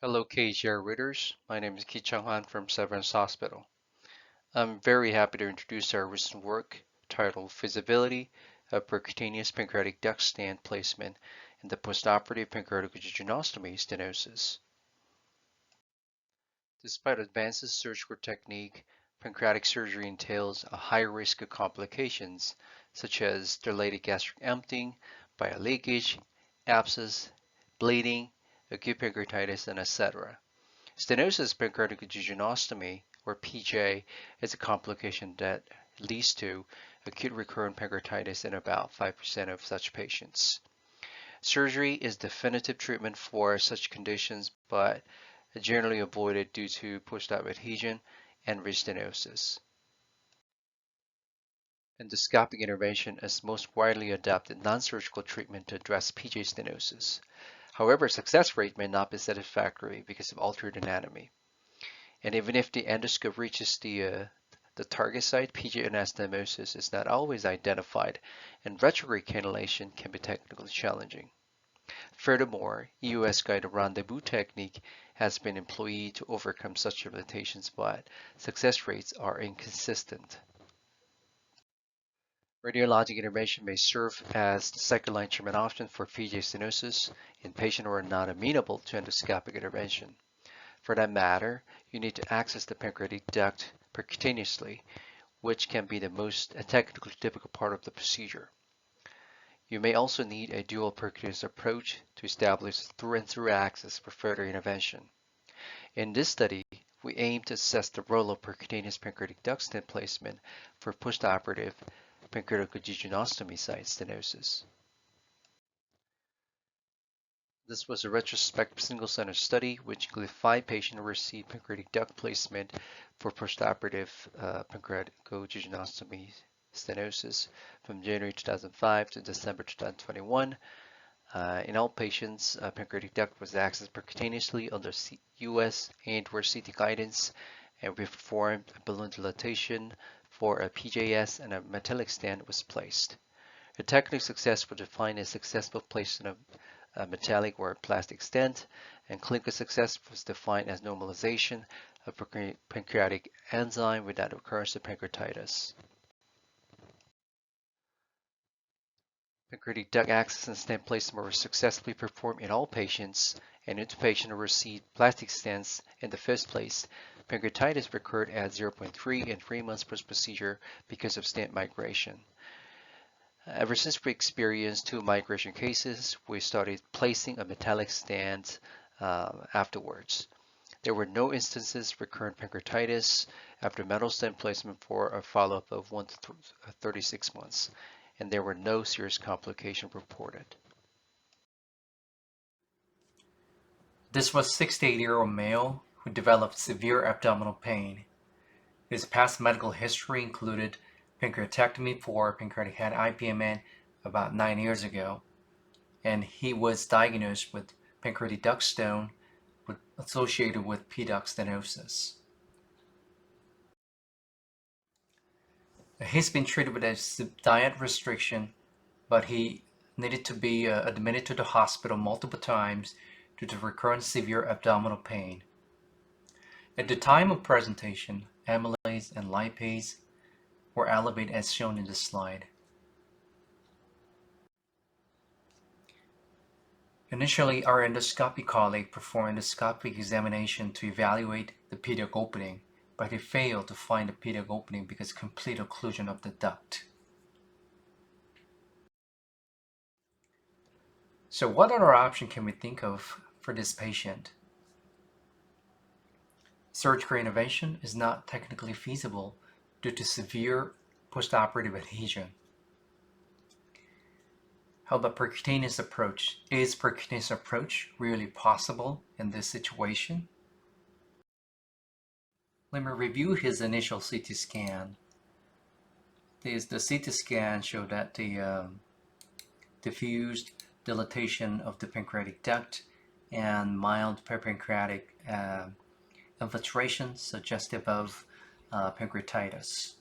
Hello KGR readers, my name is Kichang Han from Severance Hospital. I'm very happy to introduce our recent work titled Feasibility of Percutaneous Pancreatic Duct Stent Placement in the Postoperative Pancreaticojejunostomy Stenosis. Despite advances in surgical technique, pancreatic surgery entails a high risk of complications such as delayed gastric emptying, bile leakage, abscess, bleeding, acute pancreatitis, and etc. Stenosis pancreaticojejunostomy, or PJ, is a complication that leads to acute recurrent pancreatitis in about 5% of such patients. Surgery is definitive treatment for such conditions, but generally avoided due to postop adhesion and restenosis. Endoscopic intervention is most widely adopted non-surgical treatment to address PJ stenosis. However, success rate may not be satisfactory because of altered anatomy. And even if the endoscope reaches the target site, PJ anastomosis is not always identified, and retrograde cannulation can be technically challenging. Furthermore, US-guided rendezvous technique has been employed to overcome such limitations, but success rates are inconsistent. Radiologic intervention may serve as the second-line treatment option for PJ stenosis in patients who are not amenable to endoscopic intervention. For that matter, you need to access the pancreatic duct percutaneously, which can be the most technically difficult part of the procedure. You may also need a dual percutaneous approach to establish through-and-through access for further intervention. In this study, we aim to assess the role of percutaneous pancreatic duct stent placement for postoperative pancreaticojejunostomy site stenosis. This was a retrospective single-center study which included 5 patients who received pancreatic duct placement for postoperative pancreaticojejunostomy stenosis from January 2005 to December 2021. In all patients, pancreatic duct was accessed percutaneously under US and or CT guidance, and we performed a balloon dilatation for a PJS, and a metallic stent was placed. The technical success was defined as successful placement of a metallic or plastic stent, and clinical success was defined as normalization of pancreatic enzyme without occurrence of pancreatitis. Pancreatic duct access and stent placement were successfully performed in all patients, and in patients who received plastic stents in the first place, pancreatitis recurred at 0.3 and 3 months post-procedure because of stent migration. Ever since we experienced 2 migration cases, we started placing a metallic stent afterwards. There were no instances of recurrent pancreatitis after metal stent placement for a follow-up of 1 to 36 months, and there were no serious complications reported. This was a 68-year-old male who developed severe abdominal pain. His past medical history included pancreatectomy for pancreatic head IPMN about 9 years ago, and he was diagnosed with pancreatic duct stone associated with P-duct stenosis. He's been treated with a diet restriction, but he needed to be admitted to the hospital multiple times due to recurrent severe abdominal pain. At the time of presentation, amylase and lipase were elevated as shown in this slide. Initially, our endoscopy colleague performed endoscopic examination to evaluate the P-duct opening, but he failed to find the P-duct opening because of complete occlusion of the duct. So what other option can we think of for this patient? Surgical intervention is not technically feasible due to severe postoperative adhesion. How about percutaneous approach? Is percutaneous approach really possible in this situation? Let me review his initial CT scan. The CT scan showed that the diffused dilatation of the pancreatic duct and mild peripancreatic infiltration suggestive of pancreatitis.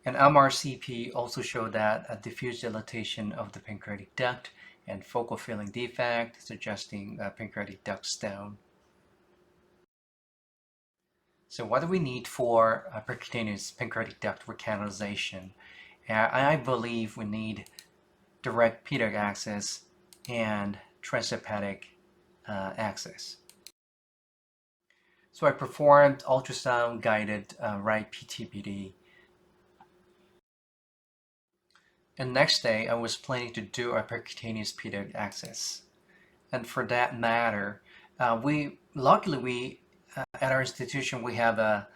And MRCP also showed that a diffuse dilatation of the pancreatic duct and focal filling defect, suggesting pancreatic duct stone. So what do we need for percutaneous pancreatic duct recanalization? I believe we need direct P-duct access and transhepatic access. So I performed ultrasound-guided right PTPD. And next day, I was planning to do a percutaneous P-duct access. And for that matter, luckily at our institution we have a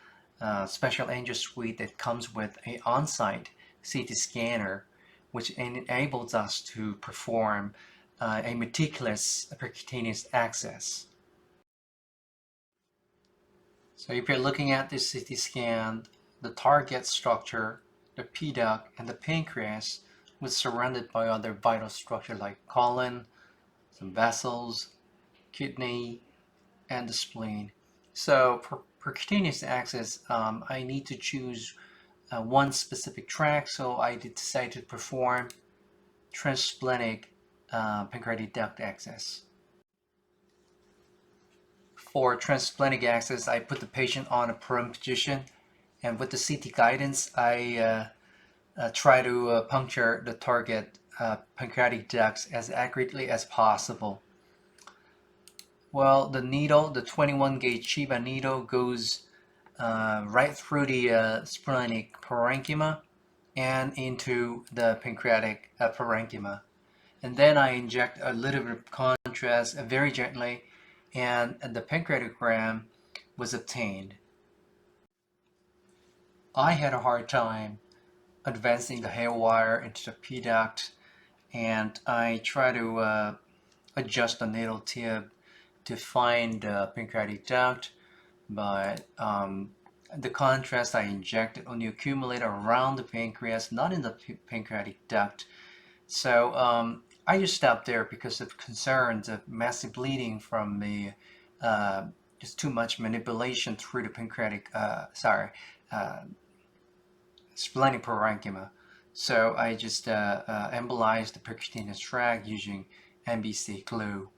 special angio suite that comes with an on-site CT scanner, which enables us to perform a meticulous percutaneous access. So if you're looking at this CT scan, the target structure, the P-duct, and the pancreas was surrounded by other vital structures like colon, some vessels, kidney, and the spleen. So for percutaneous access, I need to choose one specific track, so I decided to perform transplantic pancreatic duct access. For transplantic access, I put the patient on a prone position, and with the CT guidance, I try to puncture the target pancreatic ducts as accurately as possible. Well, the needle, the 21 gauge Chiba needle, goes right through the splenic parenchyma and into the pancreatic parenchyma. And then I inject a little bit of contrast very gently, and the pancreatogram was obtained. I had a hard time advancing the hair wire into the P duct, and I try to adjust the needle tip to find the pancreatic duct, but the contrast I injected only accumulated around the pancreas, not in the pancreatic duct. So I just stopped there because of concerns of massive bleeding from the just too much manipulation through the pancreatic, splenic parenchyma. So I just embolized the percutaneous tract using MBC glue.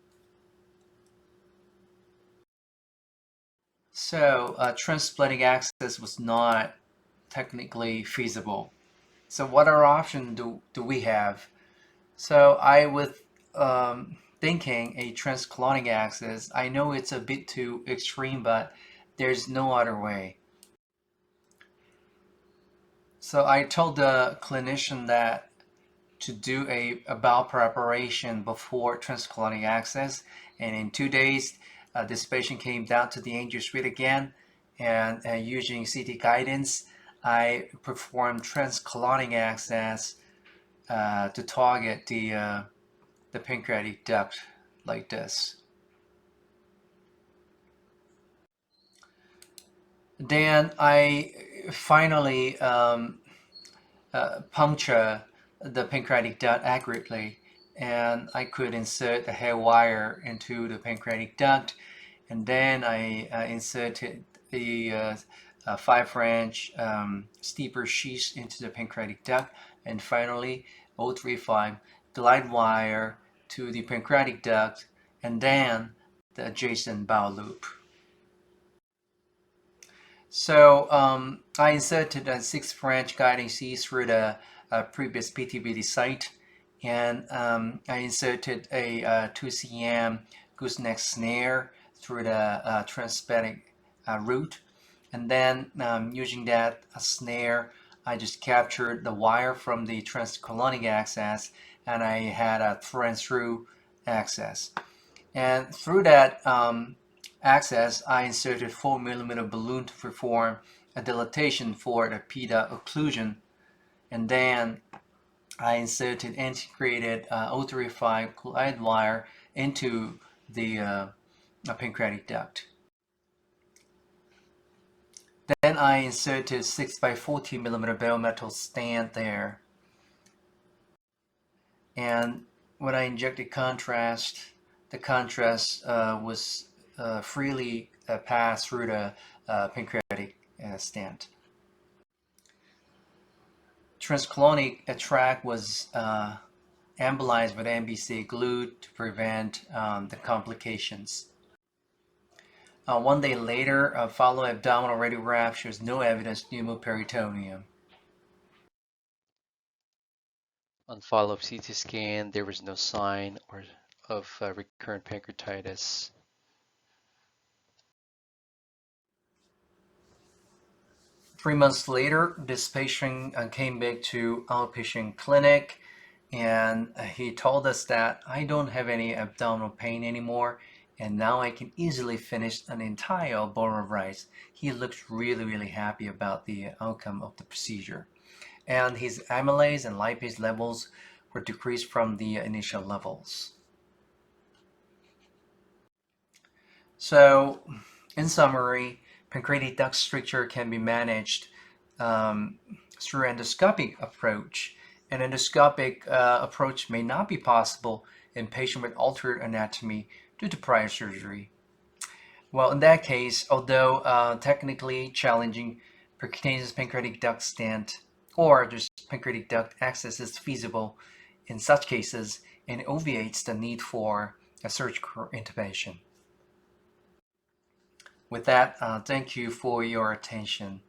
So transplanting access was not technically feasible. So what other option do we have? So I was thinking a transcolonic access. I know it's a bit too extreme, but there's no other way. So I told the clinician that to do a bowel preparation before transcolonic access, and in 2 days this patient came down to the angio suite again, and using CT guidance I performed transcolonic access to target the pancreatic duct like this. Then I finally puncture the pancreatic duct accurately, and I could insert the hair wire into the pancreatic duct, and then I inserted the 5 French steeper sheath into the pancreatic duct, and finally 035 glide wire to the pancreatic duct, and then the adjacent bowel loop. So I inserted a 6 French guiding sheath through the previous PTBD site, and I inserted a 2 cm gooseneck snare through the transhepatic route, and then using that snare, I just captured the wire from the transcolonic access, and I had a through access. And through that access, I inserted 4mm balloon to perform a dilatation for the P-duct occlusion, and then I inserted integrated 035 glide wire into the pancreatic duct. Then I inserted 6x14mm bare metal stand there, and when I injected contrast, the contrast was freely passed through the pancreatic stent. Transcolonic tract was embolized with MBC glue to prevent the complications. 1 day later, a follow abdominal radiograph shows no evidence of pneumoperitoneum. On follow-up CT scan, there was no sign of recurrent pancreatitis. Three months later, this patient came back to outpatient clinic, and he told us that I don't have any abdominal pain anymore, and now I can easily finish an entire bowl of rice. He looked really happy about the outcome of the procedure. And his amylase and lipase levels were decreased from the initial levels. So, in summary, pancreatic duct stricture can be managed through endoscopic approach. An endoscopic approach may not be possible in patients with altered anatomy due to prior surgery. Well, in that case, although technically challenging, percutaneous pancreatic duct stent or just pancreatic duct access is feasible in such cases and obviates the need for a surgical intervention. With that, thank you for your attention.